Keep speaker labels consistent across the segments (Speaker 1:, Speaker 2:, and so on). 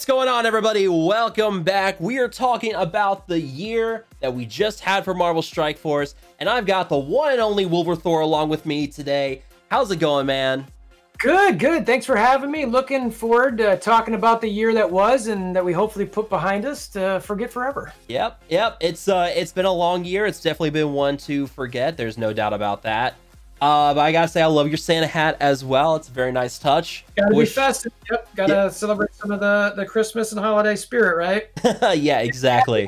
Speaker 1: going on, everybody? Welcome back. We are talking about the year that we just had for Marvel Strike Force, and I've got the one and only Wolverthor along with me today. How's it going, man?
Speaker 2: Good, good. Thanks for having me. Looking forward to talking about the year that was and that we hopefully put behind us to forget forever.
Speaker 1: Yep. It's been a long year. It's definitely been one to forget. There's no doubt about that. But I gotta say, I love your Santa hat as well. It's a very nice touch.
Speaker 2: Gotta be festive. Yep. Gotta celebrate some of the Christmas and holiday spirit, right?
Speaker 1: Yeah, exactly.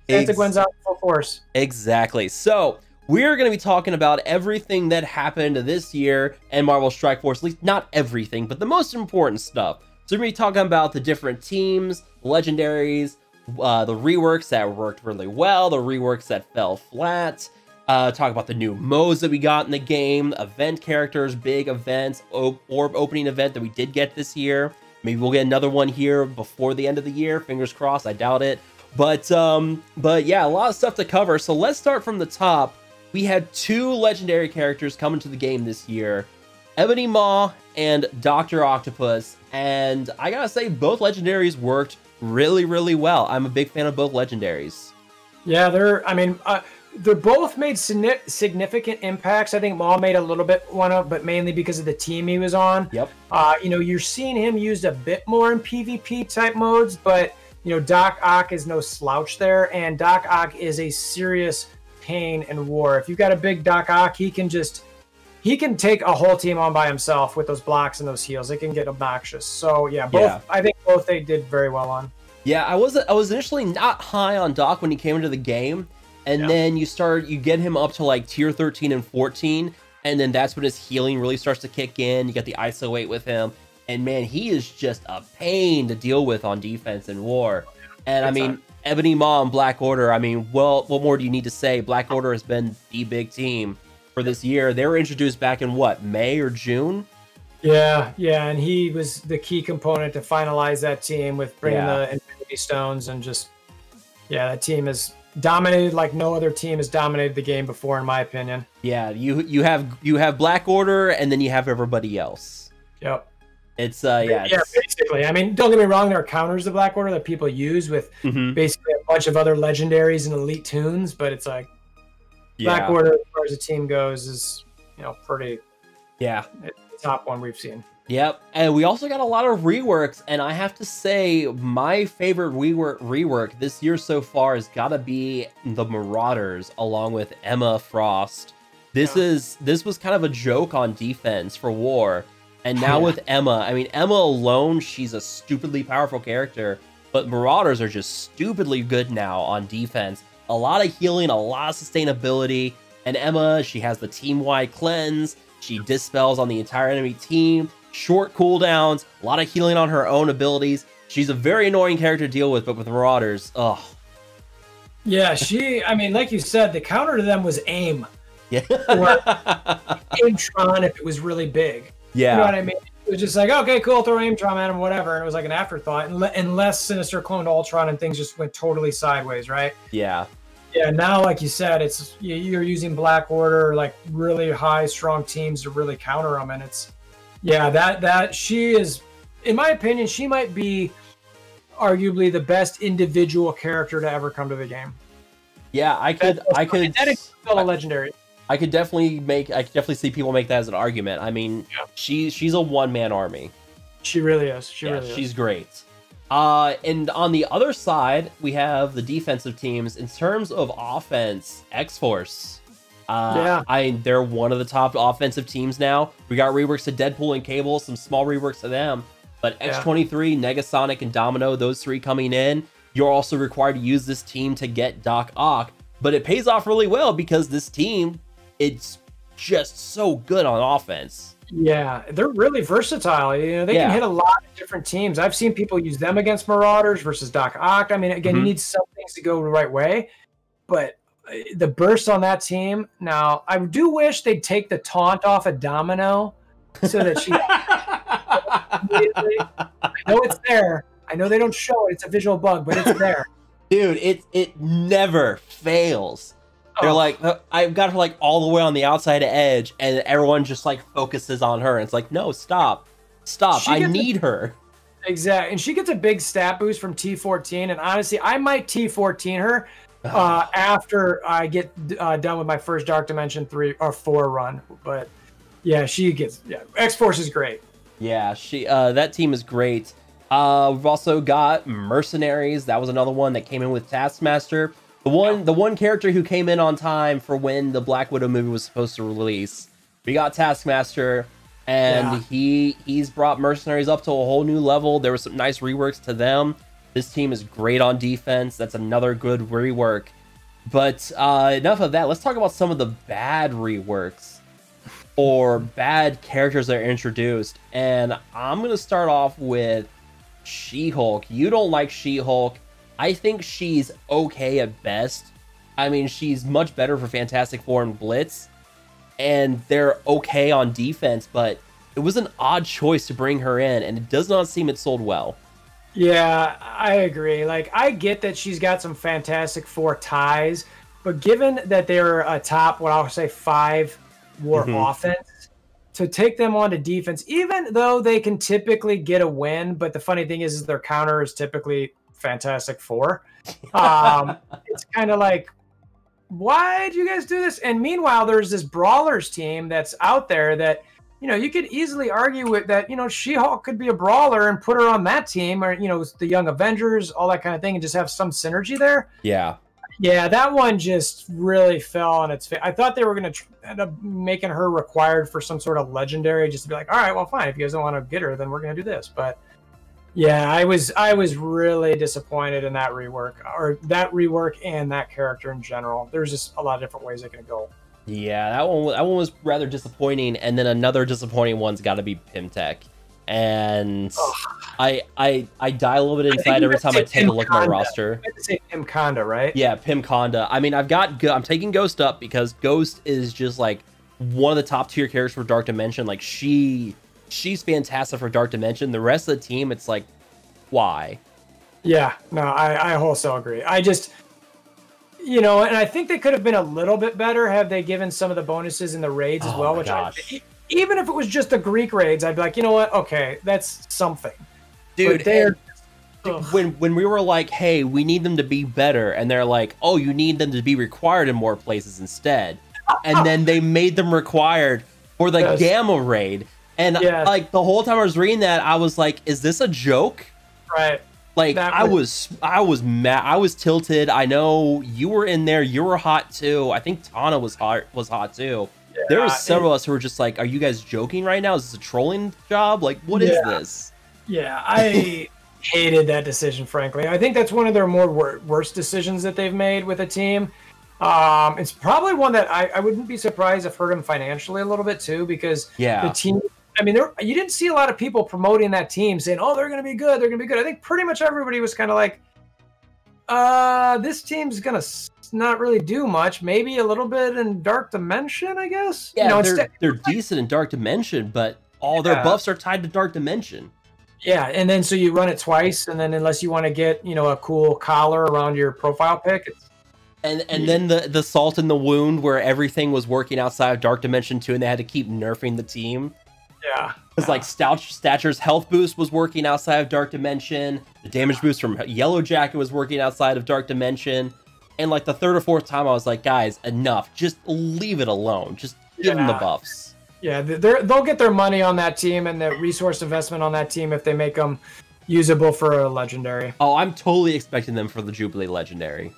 Speaker 2: Santa Gwen's out in full force.
Speaker 1: Exactly. So we're going to be talking about everything that happened this year in Marvel Strike Force. At least not everything, but the most important stuff. So we're going to be talking about the different teams, legendaries, the reworks that worked really well, the reworks that fell flat. Talk about the new modes that we got in the game, event characters, big events, orb opening event that we did get this year. Maybe we'll get another one here before the end of the year. Fingers crossed. I doubt it. But yeah, a lot of stuff to cover. So let's start from the top. We had two legendary characters come into the game this year, Ebony Maw and Dr. Octopus. And I gotta say, both legendaries worked really, really well. I'm a big fan of both legendaries.
Speaker 2: Yeah, they're both made significant impacts. I think Maw made a little bit but mainly because of the team he was on.
Speaker 1: Yep.
Speaker 2: You know, you're seeing him used a bit more in PvP type modes, but you know, Doc Ock is no slouch there, and Doc Ock is a serious pain in war. If you've got a big Doc Ock, he can take a whole team on by himself with those blocks and those heals. It can get obnoxious. So yeah, I think both they did very well on.
Speaker 1: Yeah, I was initially not high on Doc when he came into the game. And then you get him up to like tier 13 and 14, and then that's when his healing really starts to kick in. You got the ISO 8 with him, and man, he is just a pain to deal with on defense and war. And I mean, Ebony Maw and Black Order, I mean, well, what more do you need to say? Black Order has been the big team for this year. They were introduced back in what, May or June?
Speaker 2: Yeah, and he was the key component to finalize that team with bringing the Infinity Stones, and just, yeah, that team is dominated like no other team has dominated the game before, in my opinion.
Speaker 1: Yeah, you have Black Order, and then you have everybody else.
Speaker 2: Yep.
Speaker 1: It's
Speaker 2: basically. I mean, don't get me wrong, there are counters to Black Order that people use with basically a bunch of other legendaries and elite tunes, but it's like Black Order, as far as the team goes, is, you know, pretty the top one we've seen.
Speaker 1: Yep, and we also got a lot of reworks, and I have to say, my favorite rework this year so far has got to be the Marauders, along with Emma Frost. This was kind of a joke on defense for war, and now with Emma, I mean, Emma alone, she's a stupidly powerful character, but Marauders are just stupidly good now on defense. A lot of healing, a lot of sustainability, and Emma, she has the team-wide cleanse, she dispels on the entire enemy team, short cooldowns, a lot of healing on her own abilities. She's a very annoying character to deal with, but with Marauders, ugh.
Speaker 2: Yeah, I mean, like you said, the counter to them was aim.
Speaker 1: Yeah.
Speaker 2: Or Aimtron if it was really big.
Speaker 1: Yeah.
Speaker 2: You know what I mean? It was just like, okay, cool, throw Aimtron at him, whatever. And it was like an afterthought. Unless Sinister cloned Ultron and things just went totally sideways, right?
Speaker 1: Yeah.
Speaker 2: Yeah, now, like you said, it's you're using Black Order, like really high, strong teams to really counter them. And it's, yeah, that she is, in my opinion, she might be arguably the best individual character to ever come to the game.
Speaker 1: Yeah, I could
Speaker 2: still a legendary.
Speaker 1: I could definitely see people make that as an argument. I mean, she's a one-man army.
Speaker 2: She really is.
Speaker 1: She's great. And on the other side, we have the defensive teams. In terms of offense, X-Force. They're one of the top offensive teams now. We got reworks to Deadpool and Cable, some small reworks to them. But X-23, Negasonic, and Domino, those three coming in, you're also required to use this team to get Doc Ock. But it pays off really well because this team, it's just so good on offense.
Speaker 2: Yeah, they're really versatile. You know, they can hit a lot of different teams. I've seen people use them against Marauders versus Doc Ock. I mean, again, you need some things to go the right way, but the burst on that team. Now, I do wish they'd take the taunt off of Domino so that she. I know it's there. I know they don't show it. It's a visual bug, but it's there.
Speaker 1: Dude, it never fails. They're like, I've got her like all the way on the outside edge, and everyone just like focuses on her. And it's like, no, stop. I need her.
Speaker 2: Exactly. And she gets a big stat boost from T14. And honestly, I might T14 her after I get done with my first Dark Dimension 3 or 4 run. But yeah, she gets, X-Force is great.
Speaker 1: Yeah, that team is great. We've also got Mercenaries. That was another one that came in with Taskmaster. The one character who came in on time for when the Black Widow movie was supposed to release. We got Taskmaster, and he's brought Mercenaries up to a whole new level. There were some nice reworks to them. This team is great on defense. That's another good rework. But enough of that. Let's talk about some of the bad reworks or bad characters that are introduced. And I'm going to start off with She-Hulk. You don't like She-Hulk. I think she's okay at best. I mean, she's much better for Fantastic Four and Blitz, and they're okay on defense, but it was an odd choice to bring her in, and it does not seem it sold well.
Speaker 2: Yeah, I agree. Like, I get that she's got some Fantastic Four ties, but given that they're a top, what I'll say, 5 war offense, to take them onto defense, even though they can typically get a win, but the funny thing is their counter is typically Fantastic Four. It's kind of like, why do you guys do this? And meanwhile, there's this Brawlers team that's out there that, you know, you could easily argue with that, you know, She-Hulk could be a brawler and put her on that team, or, you know, the Young Avengers, all that kind of thing, and just have some synergy there.
Speaker 1: Yeah.
Speaker 2: Yeah, that one just really fell on its face. I thought they were going to end up making her required for some sort of legendary, just to be like, all right, well, fine. If you guys don't want to get her, then we're going to do this. But yeah, I was really disappointed in that rework and that character in general. There's just a lot of different ways it can go.
Speaker 1: Yeah, that one was rather disappointing, and then another disappointing one's got to be Pimtech. And I die a little bit inside every time I take a look at my roster.
Speaker 2: I have to say Pimconda, right?
Speaker 1: Yeah, Pimconda. I mean, I'm taking Ghost up because Ghost is just like one of the top tier characters for Dark Dimension. Like she's fantastic for Dark Dimension. The rest of the team, it's like, why?
Speaker 2: Yeah, no, I wholesale agree. I just, you know, and I think they could have been a little bit better had they given some of the bonuses in the raids as well. Which even if it was just the Greek raids, I'd be like, you know what? Okay, that's something.
Speaker 1: Dude, when we were like, hey, we need them to be better, and they're like, oh, you need them to be required in more places instead. And then they made them required for the Gamma raid. And like the whole time I was reading that, I was like, is this a joke?
Speaker 2: Right.
Speaker 1: Like I was mad. I was tilted. I know you were in there. You were hot too. I think Tana was hot too. Yeah, there were several of us who were just like, are you guys joking right now? Is this a trolling job? Like, what is this?
Speaker 2: Yeah, I hated that decision, frankly. I think that's one of their more worst decisions that they've made with a team. It's probably one that I wouldn't be surprised if hurt them financially a little bit too, because the team, I mean, you didn't see a lot of people promoting that team saying, oh, they're going to be good. They're going to be good. I think pretty much everybody was kind of like, this team's going to not really do much. Maybe a little bit in Dark Dimension, I guess.
Speaker 1: Yeah, you know, they're decent in Dark Dimension, but all their buffs are tied to Dark Dimension.
Speaker 2: Yeah, and then so you run it twice, and then unless you want to get, you know, a cool collar around your profile pick,
Speaker 1: and then the salt in the wound where everything was working outside of Dark Dimension 2 and they had to keep nerfing the team.
Speaker 2: Yeah.
Speaker 1: Because like Stature's health boost was working outside of Dark Dimension. The damage boost from Yellow Jacket was working outside of Dark Dimension. And like the third or fourth time I was like, guys, enough. Just leave it alone. Just give them the buffs.
Speaker 2: Yeah, they'll get their money on that team and the resource investment on that team if they make them usable for a legendary.
Speaker 1: Oh, I'm totally expecting them for the Jubilee legendary.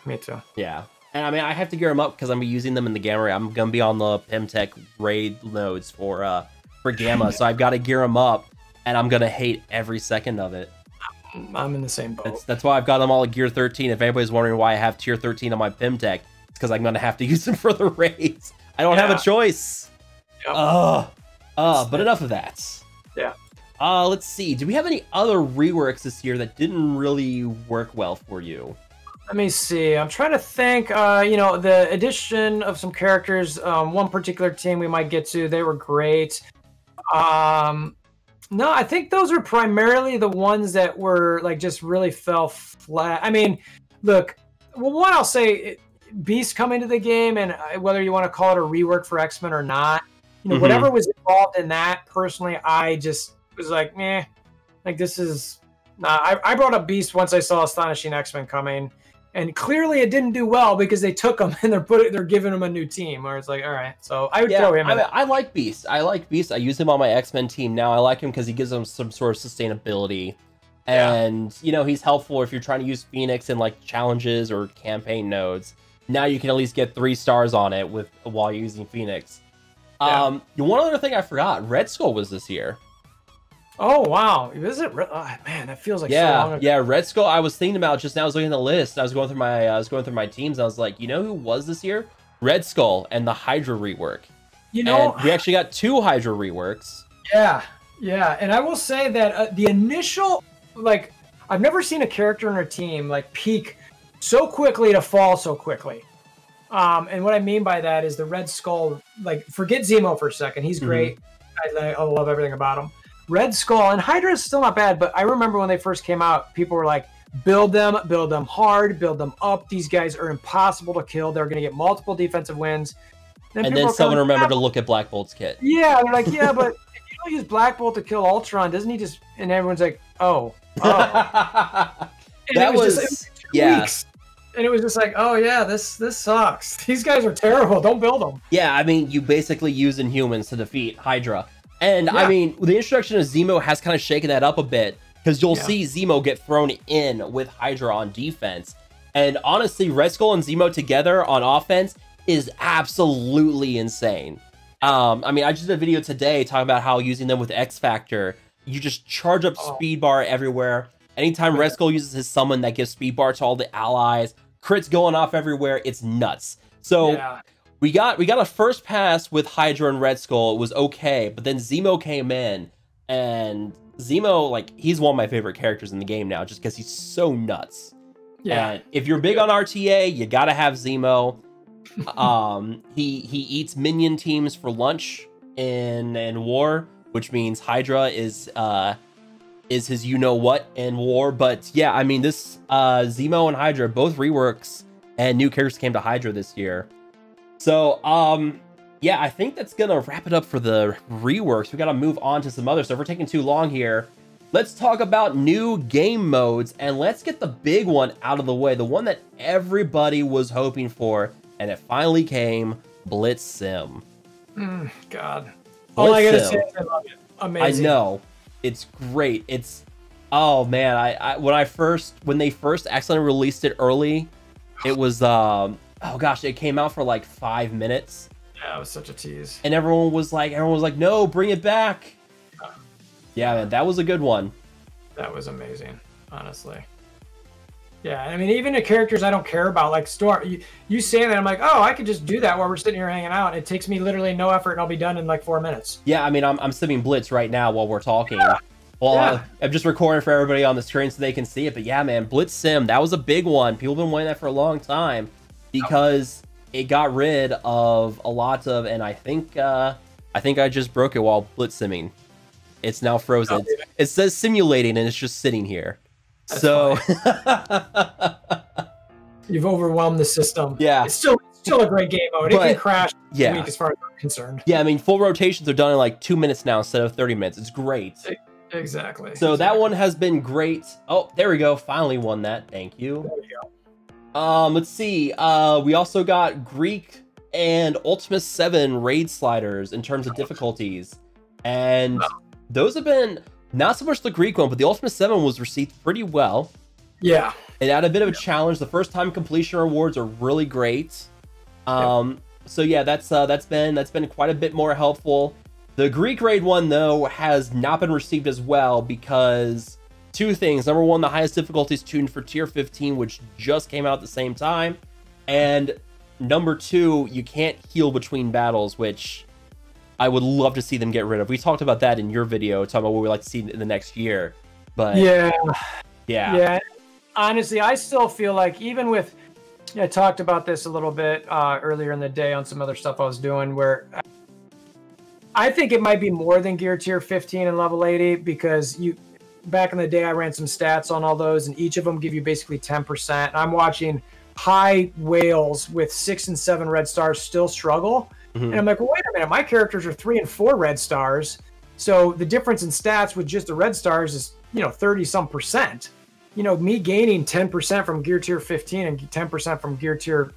Speaker 2: Me too.
Speaker 1: Yeah. And I mean, I have to gear them up because I'm using them in the Gamma raid. I'm going to be on the Pimtech raid nodes for Gamma, so I've got to gear them up, and I'm going to hate every second of it.
Speaker 2: I'm in the same boat.
Speaker 1: That's why I've got them all at Gear 13. If anybody's wondering why I have Tier 13 on my Pimtech, it's because I'm going to have to use them for the raids. I don't have a choice. Yep. But enough of that.
Speaker 2: Yeah.
Speaker 1: Let's see. Do we have any other reworks this year that didn't really work well for you?
Speaker 2: Let me see. I'm trying to think. You know, the addition of some characters, one particular team we might get to, they were great. No, I think those are primarily the ones that were like just really fell flat. I mean, look, well, one I'll say, Beast coming to the game, and whether you want to call it a rework for X-Men or not, you know, whatever was involved in that, personally, I just was like, meh. Like, this is... I brought up Beast once I saw Astonishing X-Men coming, and clearly it didn't do well because they took him and they're giving him a new team. Where it's like, all right, so I would throw him in.
Speaker 1: I like Beast. I like Beast. I use him on my X-Men team now. I like him because he gives them some sort of sustainability, and you know, he's helpful if you're trying to use Phoenix in like challenges or campaign nodes. Now you can at least get 3 stars on it while you're using Phoenix. One other thing I forgot: Red Skull was this year.
Speaker 2: Oh wow, is it? Oh, man, that feels like so long ago.
Speaker 1: Yeah, Red Skull. I was thinking about just now. I was looking at the list. I was going through my teams. I was like, you know who was this year? Red Skull and the Hydra rework.
Speaker 2: You know,
Speaker 1: and we actually got 2 Hydra reworks.
Speaker 2: Yeah, and I will say that the initial, like, I've never seen a character in a team like peak so quickly to fall so quickly. And what I mean by that is the Red Skull. Like, forget Zemo for a second. He's great. I love everything about him. Red Skull and Hydra is still not bad, but I remember when they first came out, people were like, build them hard, build them up. These guys are impossible to kill. They're going to get multiple defensive wins.
Speaker 1: And then someone remembered to look at Black Bolt's kit.
Speaker 2: Yeah, they're like, yeah, but if you don't use Black Bolt to kill Ultron, doesn't he just... And everyone's like, oh.
Speaker 1: That
Speaker 2: it was 2 weeks. And it was just like, oh yeah, this sucks. These guys are terrible. Don't build them.
Speaker 1: Yeah, I mean, you basically use Inhumans to defeat Hydra. And I mean, the introduction of Zemo has kind of shaken that up a bit, because you'll see Zemo get thrown in with Hydra on defense. And honestly, Red Skull and Zemo together on offense is absolutely insane. I mean, I just did a video today talking about how using them with X Factor, you just charge up speed bar everywhere. Anytime Red Skull uses his summon, that gives speed bar to all the allies. Crits going off everywhere. It's nuts. So we got a first pass with Hydra and Red Skull. It was okay, but then Zemo came in, and Zemo, like, he's one of my favorite characters in the game now, just because he's so nuts. Yeah. And if you're big on RTA, you gotta have Zemo. He eats minion teams for lunch in war, which means Hydra is his you-know-what in war. But yeah, I mean, this Zemo and Hydra, both reworks, and new characters came to Hydra this year. So, yeah, I think that's gonna wrap it up for the reworks. We gotta move on to some other stuff. We're taking too long here. Let's talk about new game modes, and let's get the big one out of the way. The one that everybody was hoping for, and it finally came, Blitz Sim.
Speaker 2: God. All I gotta say is I love it. Amazing.
Speaker 1: I know. It's great. It's, oh man, when they first accidentally released it early, it was, oh gosh, it came out for like 5 minutes.
Speaker 2: Yeah, it was such a tease.
Speaker 1: And everyone was like, no, bring it back. Yeah, man, that was a good one.
Speaker 2: That was amazing, honestly. Yeah, I mean, even the characters I don't care about, like Storm, you say that, I'm like, oh, I could just do that while we're sitting here hanging out. It takes me literally no effort, and I'll be done in like 4 minutes.
Speaker 1: Yeah, I mean, I'm simming Blitz right now while we're talking. Well, I'm just recording for everybody on the screen so they can see it. But yeah, man, Blitz Sim, that was a big one. People have been waiting that for a long time, because it got rid of a lot of, and I think I just broke it while Blitz Simming. It's now frozen. It says simulating, and it's just sitting here. That's so
Speaker 2: you've overwhelmed the system.
Speaker 1: Yeah,
Speaker 2: it's still a great game mode. It can crash a week as far as I'm concerned.
Speaker 1: Yeah, I mean, full rotations are done in like 2 minutes now instead of 30 minutes. It's great.
Speaker 2: Exactly.
Speaker 1: So that one has been great. Oh, there we go. Finally won that. Thank you.
Speaker 2: There we go.
Speaker 1: Let's see. We also got Greek and Ultima 7 raid sliders in terms of difficulties, and those have been not so much the Greek one, but the Ultima 7 was received pretty well.
Speaker 2: Yeah,
Speaker 1: it had a bit of a challenge. The first time completion rewards are really great. So yeah, that's been quite a bit more helpful. The Greek raid one, though, has not been received as well because two things. Number one, the highest difficulty is tuned for tier 15, which just came out at the same time. And number two, you can't heal between battles, which I would love to see them get rid of. We talked about that in your video, talking about what we'd like to see in the next year. But yeah.
Speaker 2: Honestly, I still feel like even with, I talked about this a little bit earlier in the day on some other stuff I was doing, where I think it might be more than gear tier 15 and level 80, because back in the day I ran some stats on all those, and each of them give you basically 10%. And I'm watching high whales with 6 and 7 red stars still struggle. And I'm like, well, wait a minute, my characters are 3 and 4 red stars. So the difference in stats with just the red stars is 30 some percent. Me gaining 10% from gear tier 15 and 10% from gear tier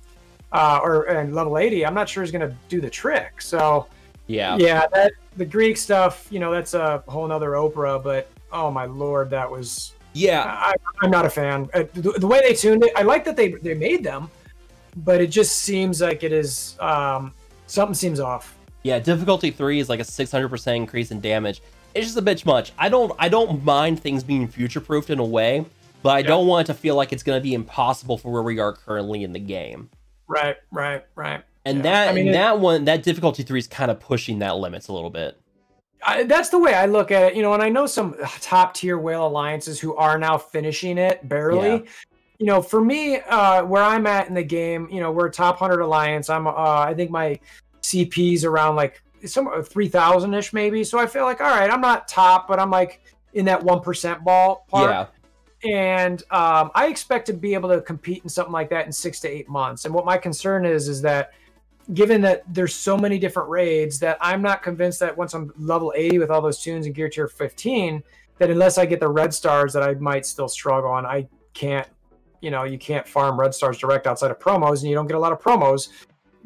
Speaker 2: and level 80, I'm not sure is going to do the trick. So yeah, the Greek stuff, that's a whole nother Oprah, but oh my Lord, that was, I'm not a fan. The way they tuned it, I like that they made them, but it just seems like it is, something seems off.
Speaker 1: Yeah, difficulty 3 is like a 600% increase in damage. It's just a bit much. I don't mind things being future-proofed in a way, but I don't want it to feel like it's going to be impossible for where we are currently in the game. Right.
Speaker 2: And
Speaker 1: that difficulty 3 is kind of pushing that limits a little bit.
Speaker 2: That's the way I look at it, and I know some top tier whale alliances who are now finishing it barely. For me, where I'm at in the game, we're a top 100 alliance. I think my CP's around like some 3,000-ish maybe. So I feel like, all right, I'm not top, but I'm like in that 1% ballpark.
Speaker 1: Yeah.
Speaker 2: And I expect to be able to compete in something like that in 6 to 8 months. And what my concern is that given that there's so many different raids, that I'm not convinced that once I'm level 80 with all those tunes and gear tier 15, that unless I get the red stars, that I might still struggle. And I can't, you can't farm red stars direct outside of promos, and you don't get a lot of promos,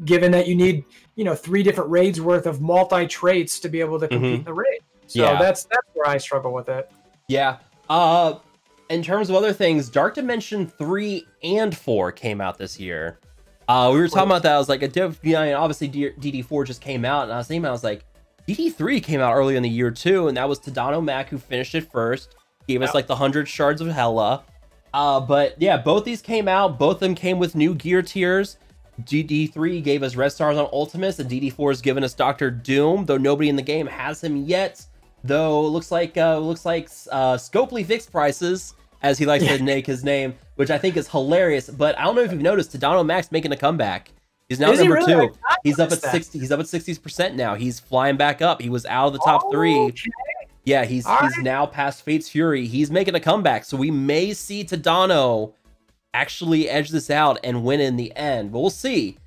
Speaker 2: given that you need, 3 different raids worth of multi traits to be able to compete in the raid. So that's where I struggle with it.
Speaker 1: Yeah. In terms of other things, Dark Dimension 3 and 4 came out this year. We were talking about that. I was like, obviously DD4 just came out, and I was like, DD3 came out earlier in the year too, and that was Tadano Mac who finished it first, gave us like the 100 shards of Hela. But yeah, both these came out. Both of them came with new gear tiers. DD3 gave us red stars on Ultimus, and DD4 has given us Dr. Doom, though nobody in the game has him yet. Though looks like Scopely fixed prices, as he likes to make his name, which I think is hilarious. But I don't know if you've noticed, Tadano Max making a comeback. He's now number 2. He's up at 60. He's up at 60% now. He's flying back up. He was out of the top 3.
Speaker 2: Okay.
Speaker 1: Yeah, he's now past Fate's Fury. He's making a comeback, so we may see Tadano actually edge this out and win in the end. But we'll see.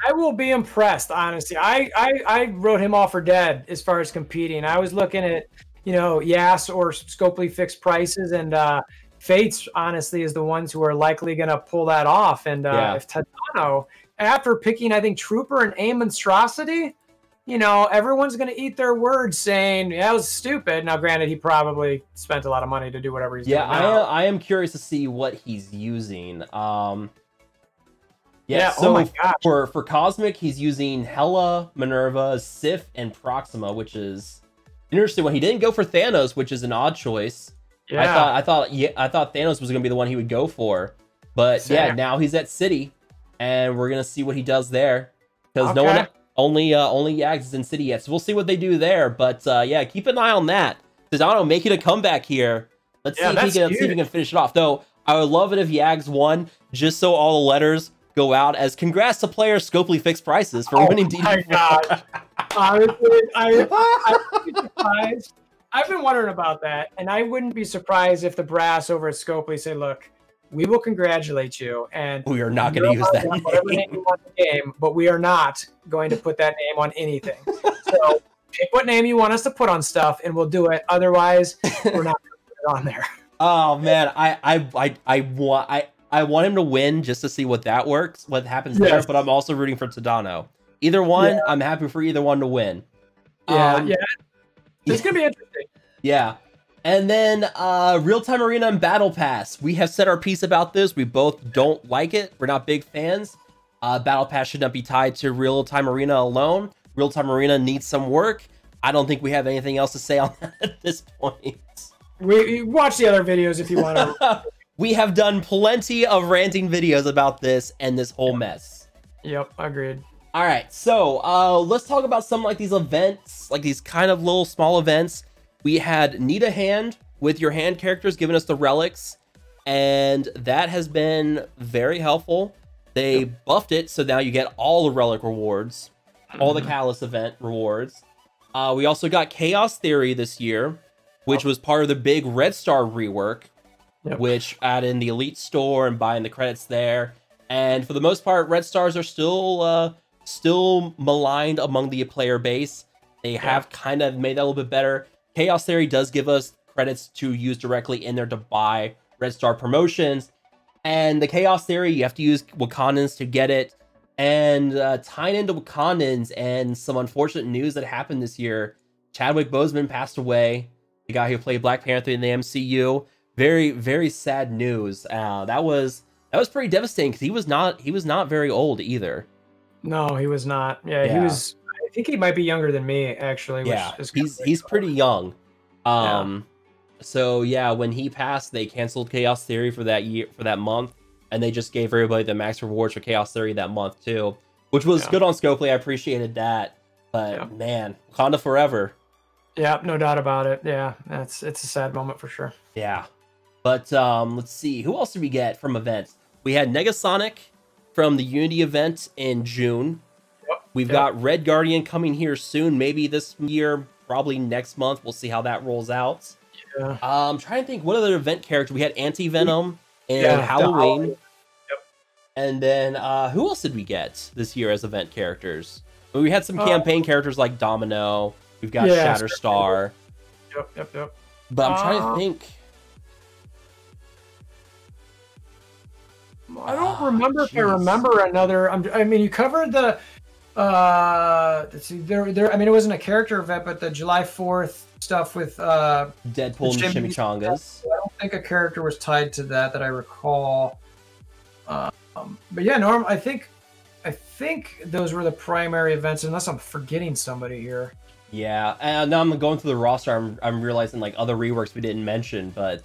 Speaker 2: I will be impressed, honestly. I wrote him off for dead as far as competing. I was looking at, Yas or Scopely fixed prices, and Fates, honestly, is the ones who are likely going to pull that off. And if Tadano, after picking, I think, Trooper and A Monstrosity, everyone's going to eat their words saying, yeah, it was stupid. Now, granted, he probably spent a lot of money to do whatever he's doing now.
Speaker 1: I am curious to see what he's using. So
Speaker 2: oh my gosh.
Speaker 1: For Cosmic, he's using Hela, Minerva, Sif, and Proxima, which is interesting. When he didn't go for Thanos, which is an odd choice.
Speaker 2: Yeah.
Speaker 1: I thought Thanos was going to be the one he would go for. But yeah, now he's at City, and we're going to see what he does there. Because no one... Only Yags is in City yet, so we'll see what they do there. But yeah, keep an eye on that. Tadano making a comeback here. Let's see if he can finish it off. Though I would love it if Yags won, just so all the letters go out as congrats to player Scopely fixed prices for winning DD4.
Speaker 2: Oh my gosh! Honestly, I would be surprised. I've been wondering about that, and I wouldn't be surprised if the brass over at Scopely say, "Look, we will congratulate you, and
Speaker 1: we are not going to use that
Speaker 2: name you want in the game, but we are not going to put that name on anything. So pick what name you want us to put on stuff, and we'll do it. Otherwise, we're not going to put it on there."
Speaker 1: Oh man, I want him to win just to see what happens there. But I'm also rooting for Tadano. Either one, I'm happy for either one to win.
Speaker 2: Yeah, it's gonna be interesting.
Speaker 1: Yeah. And then Real-Time Arena and Battle Pass. We have said our piece about this. We both don't like it. We're not big fans. Battle Pass should not be tied to Real-Time Arena alone. Real-Time Arena needs some work. I don't think we have anything else to say on that at this point.
Speaker 2: We watch the other videos if you want to.
Speaker 1: We have done plenty of ranting videos about this and this whole mess.
Speaker 2: Yep, agreed.
Speaker 1: All right, so let's talk about some like these events, like these kind of little small events. We had Need a Hand with your hand characters giving us the relics, and that has been very helpful. They buffed it, so now you get all the relic rewards, all the Catalyst event rewards. We also got Chaos Theory this year, which was part of the big Red Star rework, which added in the Elite Store and buying the credits there. And for the most part, Red Stars are still maligned among the player base. They have kind of made that a little bit better. Chaos Theory does give us credits to use directly in there to buy Red Star promotions. And the Chaos Theory, you have to use Wakandans to get it. And tying into Wakandans and some unfortunate news that happened this year, Chadwick Boseman passed away, the guy who played Black Panther in the MCU. Very, very sad news. That was pretty devastating because he was not very old either.
Speaker 2: No, he was not. Yeah, he was. I think he might be younger than me, actually.
Speaker 1: Yeah, he's pretty young. So yeah, when he passed, they canceled Chaos Theory for that month, and they just gave everybody the max rewards for Chaos Theory that month too, which was good on Scopely. I appreciated that, but man, Wakanda forever.
Speaker 2: Yeah, no doubt about it. Yeah, it's a sad moment for sure.
Speaker 1: Yeah, but let's see, who else did we get from events? We had Negasonic from the Unity event in June. We've got Red Guardian coming here soon, maybe this year, probably next month. We'll see how that rolls out.
Speaker 2: Yeah.
Speaker 1: I'm trying to think what other event character. We had Anti-Venom and Halloween.
Speaker 2: Yep.
Speaker 1: And then who else did we get this year as event characters? We had some campaign characters like Domino. We've got Shatterstar.
Speaker 2: Yep.
Speaker 1: But I'm trying to think.
Speaker 2: I don't remember if I remember another. I mean, you covered the. Let's see. There. I mean, it wasn't a character event, but the July 4th stuff with
Speaker 1: Deadpool and Chimichangas.
Speaker 2: I don't think a character was tied to that I recall. But yeah, Norm. I think those were the primary events, unless I'm forgetting somebody here.
Speaker 1: Yeah, and now I'm going through the roster. I'm realizing like other reworks we didn't mention, but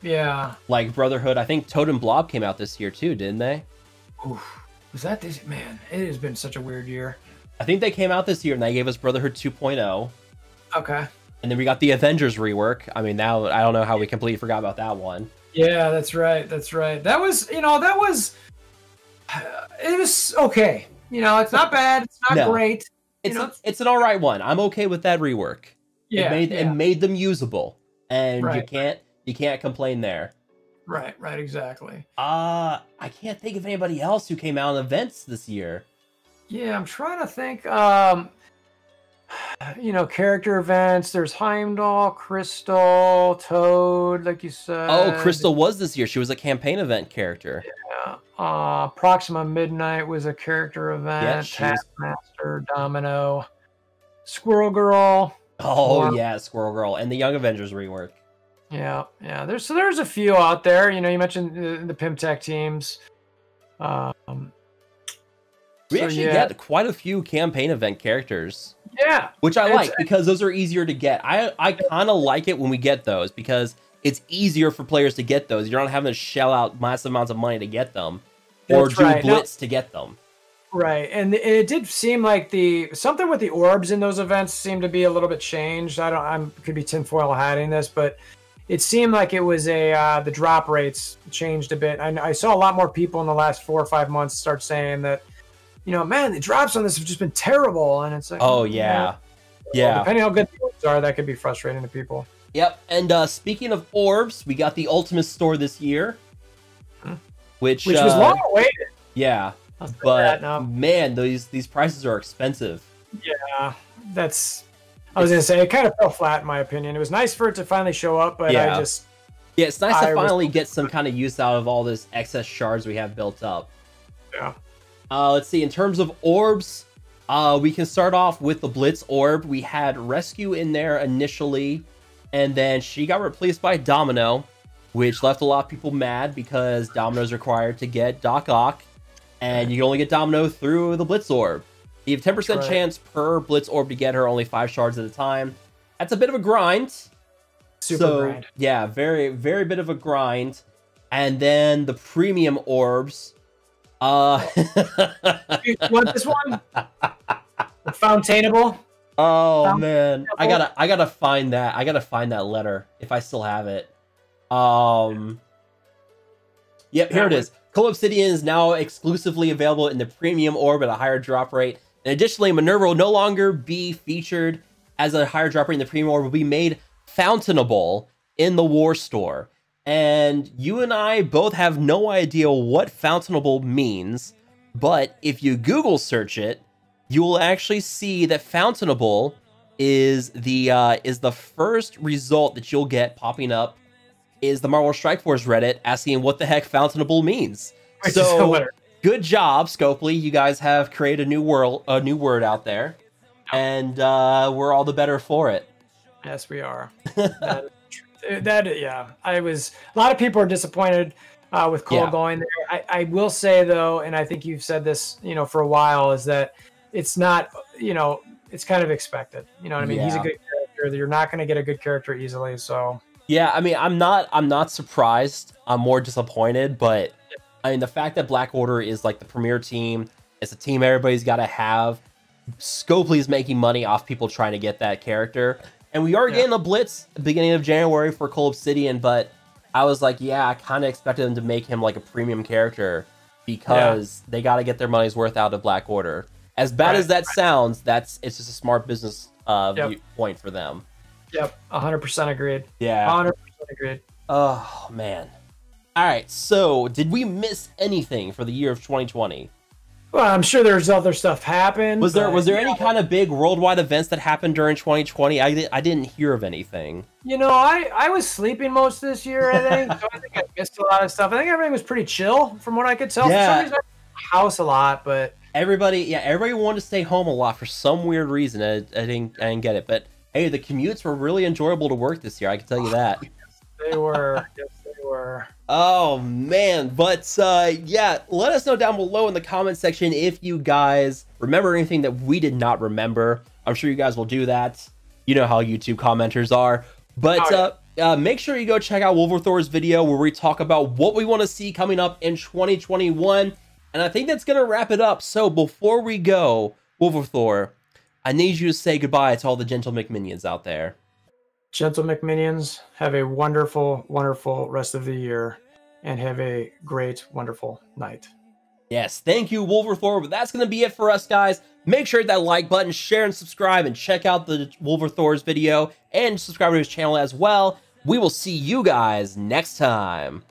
Speaker 2: yeah,
Speaker 1: like Brotherhood. I think Toad and Blob came out this year too, didn't they?
Speaker 2: Oof. Was that this? Man, it has been such a weird year.
Speaker 1: I think they came out this year and they gave us Brotherhood 2.0.
Speaker 2: Okay.
Speaker 1: And then we got the Avengers rework. I mean, now I don't know how we completely forgot about that one.
Speaker 2: Yeah, that's right. That was, it was okay. It's not bad. It's not great.
Speaker 1: It's an all right one. I'm okay with that rework.
Speaker 2: Yeah,
Speaker 1: it made them usable, and you can't complain there.
Speaker 2: Right, exactly.
Speaker 1: I can't think of anybody else who came out in events this year.
Speaker 2: Yeah, I'm trying to think. Character events. There's Heimdall, Crystal, Toad, like you said.
Speaker 1: Oh, Crystal was this year. She was a campaign event character.
Speaker 2: Yeah. Proxima Midnight was a character event. Taskmaster, Domino, Squirrel Girl.
Speaker 1: Oh yeah, Squirrel Girl, and the Young Avengers rework.
Speaker 2: Yeah. There's a few out there. You mentioned the Pimtech teams.
Speaker 1: We actually get quite a few campaign event characters.
Speaker 2: Yeah.
Speaker 1: Which I like because those are easier to get. I kind of like it when we get those because it's easier for players to get those. You're not having to shell out massive amounts of money to get them or do Blitz to get them.
Speaker 2: Right. And it did seem like something with the orbs in those events seemed to be a little bit changed. I could be tinfoil hatting this, but it seemed like it was the drop rates changed a bit. I saw a lot more people in the last 4 or 5 months start saying that, man, the drops on this have just been terrible. And it's like,
Speaker 1: yeah.
Speaker 2: Depending on how good the orbs are, that could be frustrating to people.
Speaker 1: Yep. And speaking of orbs, we got the Ultimate Store this year, which was
Speaker 2: long awaited.
Speaker 1: Yeah, but man, these prices are expensive.
Speaker 2: Yeah, I was gonna say it kind of fell flat in my opinion. It was nice for it to finally show up, but
Speaker 1: it's nice to finally get some kind of use out of all this excess shards we have built up.
Speaker 2: Yeah.
Speaker 1: Let's see. In terms of orbs, we can start off with the Blitz Orb. We had Rescue in there initially, and then she got replaced by Domino, which left a lot of people mad because Domino is required to get Doc Ock, and you can only get Domino through the Blitz Orb. You have 10% chance per Blitz Orb to get her, only 5 shards at a time. That's a bit of a grind.
Speaker 2: Super grind.
Speaker 1: Yeah, very, very bit of a grind. And then the premium orbs.
Speaker 2: You want this one? The Fountainable.
Speaker 1: Oh man, I gotta find that. I gotta find that letter if I still have it. Yep, here it is. Coal Obsidian is now exclusively available in the premium orb at a higher drop rate. And additionally, Minerva will no longer be featured as a higher drop rate in the premium orb. Will be made fountainable in the War Store. And you and I both have no idea what fountainable means, but if you Google search it, you will actually see that fountainable is the first result that you'll get popping up is the Marvel Strike Force Reddit asking what the heck Fountainable means.
Speaker 2: Which
Speaker 1: So
Speaker 2: is
Speaker 1: good job, Scopely. You guys have created a new word out there, and we're all the better for it.
Speaker 2: Yes, we are. Yeah. A lot of people are disappointed with Cole going there. I will say though, and I think you've said this, for a while, is that it's not, it's kind of expected. You know what I mean?
Speaker 1: Yeah.
Speaker 2: He's a good character. You're not going to get a good character easily. So
Speaker 1: yeah, I mean, I'm not surprised. I'm more disappointed, but I mean, the fact that Black Order is like the premier team, it's a team everybody's got to have. Scopely's making money off people trying to get that character. And we are getting a Blitz at the beginning of January for Cole Obsidian, but I was like, I kind of expected them to make him like a premium character because they got to get their money's worth out of Black Order. As bad as that sounds, it's just a smart business point for them.
Speaker 2: Yep, 100% agreed.
Speaker 1: Yeah.
Speaker 2: 100% agreed.
Speaker 1: Oh, man. All right, so did we miss anything for the year of 2020?
Speaker 2: Well, I'm sure there's other stuff happened.
Speaker 1: Was there any kind of big worldwide events that happened during 2020? I didn't hear of anything.
Speaker 2: I was sleeping most of this year, I think. So I think I missed a lot of stuff. I think everything was pretty chill from what I could tell.
Speaker 1: Yeah.
Speaker 2: For some reason, I was in the house a lot, but
Speaker 1: everybody wanted to stay home a lot for some weird reason. I didn't get it, but hey, the commutes were really enjoyable to work this year. I can tell you that.
Speaker 2: Yes, they were. Yes, they were.
Speaker 1: Oh man, but let us know down below in the comment section if you guys remember anything that we did not remember. I'm sure you guys will do that. You know how YouTube commenters are. But make sure you go check out Wolverthor's video where we talk about what we want to see coming up in 2021. And I think that's going to wrap it up. So before we go, Wolverthor, I need you to say goodbye to all the gentle McMinions out there.
Speaker 2: Gentle McMinions, have a wonderful, wonderful rest of the year and have a great, wonderful night.
Speaker 1: Yes, thank you, Wolverthor. But that's going to be it for us, guys. Make sure to hit that like button, share, and subscribe, and check out the Wolverthor's video and subscribe to his channel as well. We will see you guys next time.